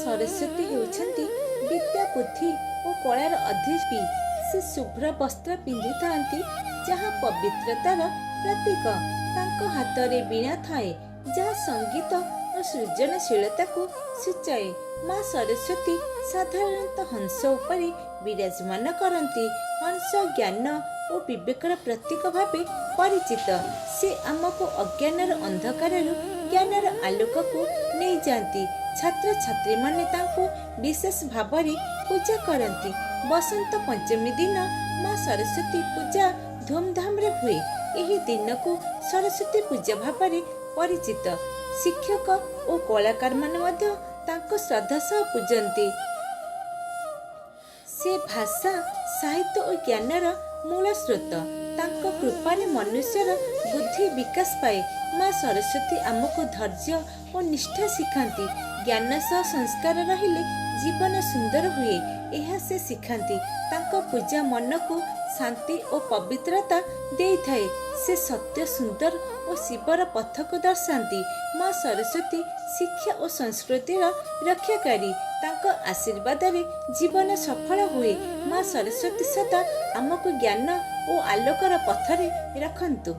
सरस्वती हेउछन्ति विद्या बुद्धि और कलार अधिपी। से शुभ्र वस्त्र पिंधि थांती जहाँ पवित्रतार प्रतीक। तांको हाथ में वीणा थाए जहाँ संगीत और सृजनशीलता को सूचाए। माँ सरस्वती साधारणतः हंस उपरे विराजमान करती। हंस ज्ञान और विवेकर प्रतीक भावे परिचित। से आमको अज्ञानर अंधकार ज्ञानर आलोक को नहीं जाती। छात्र छात्री माने तांको विशेष भाव में पूजा करती। बसंत पंचमी दिन माँ सरस्वती पूजा धूमधाम रे हुए। यही दिन को सरस्वती पूजा भाव में परिचित। शिक्षक और कलाकार माने मध्य तांको श्रद्धा सह पूजन्ति। से भाषा साहित्य और ज्ञानर मूल स्रोत। तांको कृपारे मनुष्यर बुद्धि विकास पाए। माँ सरस्वती आमको धैर्य और निष्ठा शिखाती। ज्ञान सह संस्कार रहिले जीवन सुंदर हुए यह से शिखाती। तांको पूजा मन को शांति और पवित्रता दे थाए। से सत्य सुंदर और शिवर पथ को दर्शाती। माँ सरस्वती शिक्षा और संस्कृतिर रक्षाकारी। तांको आशीर्वाद रे जीवन सफल हुए। माँ सरस्वती सदा आमको ज्ञान और आलोकर पथरे रखंतु।